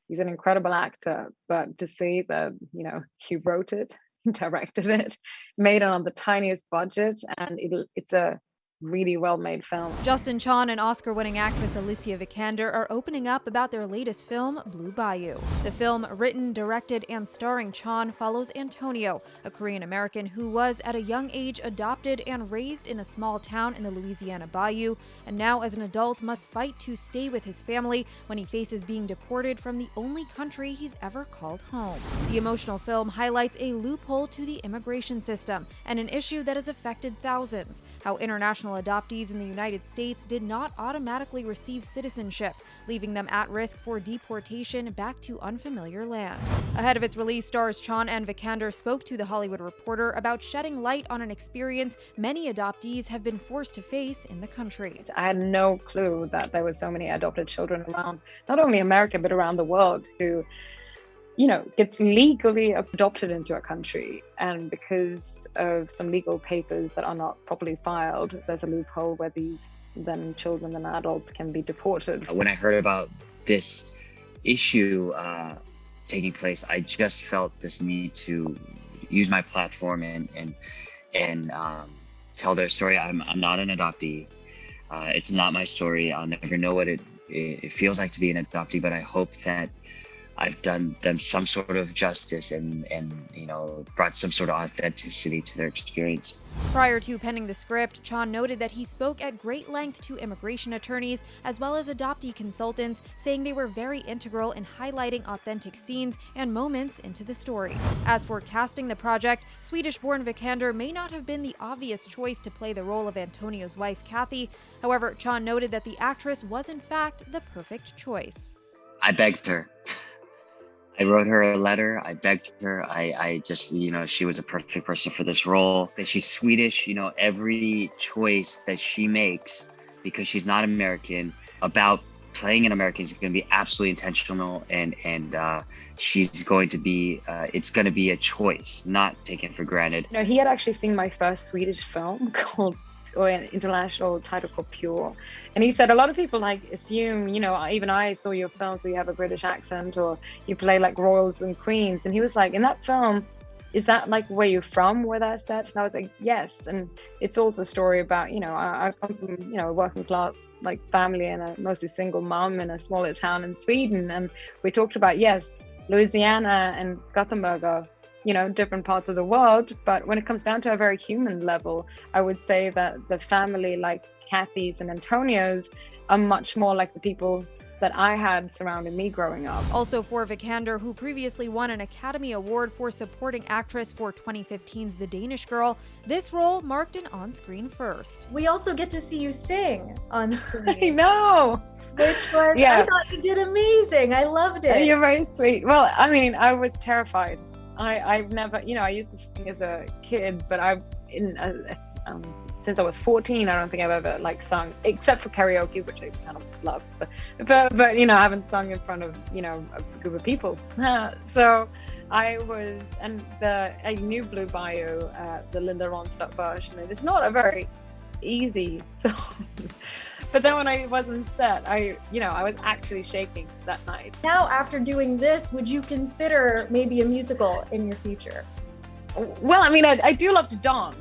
He's an incredible actor, but to see that, he wrote it, directed it, made it on the tiniest budget, and it's a really well-made film. Justin Chon and Oscar-winning actress Alicia Vikander are opening up about their latest film, Blue Bayou. The film, written, directed, and starring Chon, follows Antonio, a Korean-American who was, at a young age, adopted and raised in a small town in the Louisiana Bayou, and now as an adult must fight to stay with his family when he faces being deported from the only country he's ever called home. The emotional film highlights a loophole to the immigration system and an issue that has affected thousands, how international adoptees in the United States did not automatically receive citizenship, leaving them at risk for deportation back to unfamiliar land. Ahead of its release, stars Chon and Vikander spoke to The Hollywood Reporter about shedding light on an experience many adoptees have been forced to face in the country. I had no clue that there were so many adopted children around, not only America, but around the world, who gets legally adopted into a country, and because of some legal papers that are not properly filed, there's a loophole where these then children and adults can be deported. When I heard about this issue taking place, I just felt this need to use my platform and tell their story. I'm not an adoptee. It's not my story. I'll never know what it feels like to be an adoptee, but I hope that I've done them some sort of justice and brought some sort of authenticity to their experience. Prior to penning the script, Chon noted that he spoke at great length to immigration attorneys as well as adoptee consultants, saying they were very integral in highlighting authentic scenes and moments into the story. As for casting the project, Swedish-born Vikander may not have been the obvious choice to play the role of Antonio's wife, Kathy. However, Chon noted that the actress was in fact the perfect choice. I begged her. I wrote her a letter. I begged her. I just, she was a perfect person for this role. That she's Swedish, every choice that she makes, because she's not American, about playing an American is going to be absolutely intentional, and she's going to be, it's going to be a choice, not taken for granted. He had actually seen my first Swedish film or an international title called Pure. And he said a lot of people assume, even I saw your film, so you have a British accent or you play like royals and queens. And he was like, in that film, is that like where you're from, where that's set? And I was like, yes. And it's also a story about, I come from, a working class family and a mostly single mom in a smaller town in Sweden. And we talked about, yes, Louisiana and Gothenburg are different parts of the world, but when it comes down to a very human level, I would say that the family like Kathy's and Antonio's are much more like the people that I had surrounding me growing up. Also for Vikander, who previously won an Academy Award for Supporting Actress for 2015's The Danish Girl, this role marked an on-screen first. We also get to see you sing on screen. I know! Which was, I thought you did amazing. I loved it. You're very sweet. Well, I was terrified. I've never, I used to sing as a kid, but since I was 14, I don't think I've ever sung, except for karaoke, which I kind of love. But I haven't sung in front of a group of people. So I was, and I knew Blue Bayou, the Linda Ronstadt version. It's not a very easy song. But then when I was on set, I was actually shaking that night. Now, after doing this, would you consider maybe a musical in your future? Well, I do love to dance.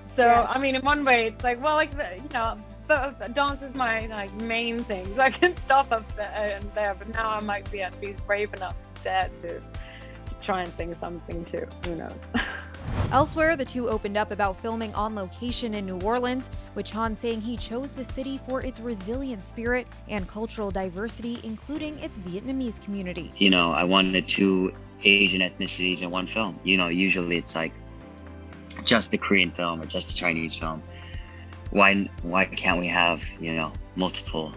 So, in one way, it's but dance is my main thing. So I can stop up there and there, but now I might be at least brave enough to dare to try and sing something too. Who knows? Elsewhere, the two opened up about filming on location in New Orleans, with Chon saying he chose the city for its resilient spirit and cultural diversity, including its Vietnamese community. I wanted 2 Asian ethnicities in one film. Usually it's just the Korean film or just the Chinese film. Why can't we have, multiple?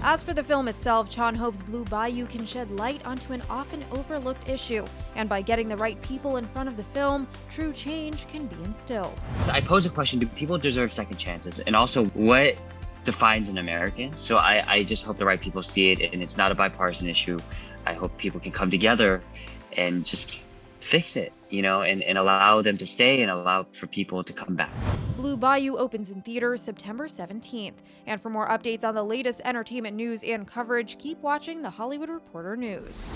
As for the film itself, Chon hopes Blue Bayou can shed light onto an often overlooked issue, and by getting the right people in front of the film, true change can be instilled. So I pose a question: do people deserve second chances? And also, what defines an American? So I just hope the right people see it, and it's not a bipartisan issue. I hope people can come together and just fix it. and allow them to stay and allow for people to come back. Blue Bayou opens in theaters September 17th. And for more updates on the latest entertainment news and coverage, keep watching The Hollywood Reporter News.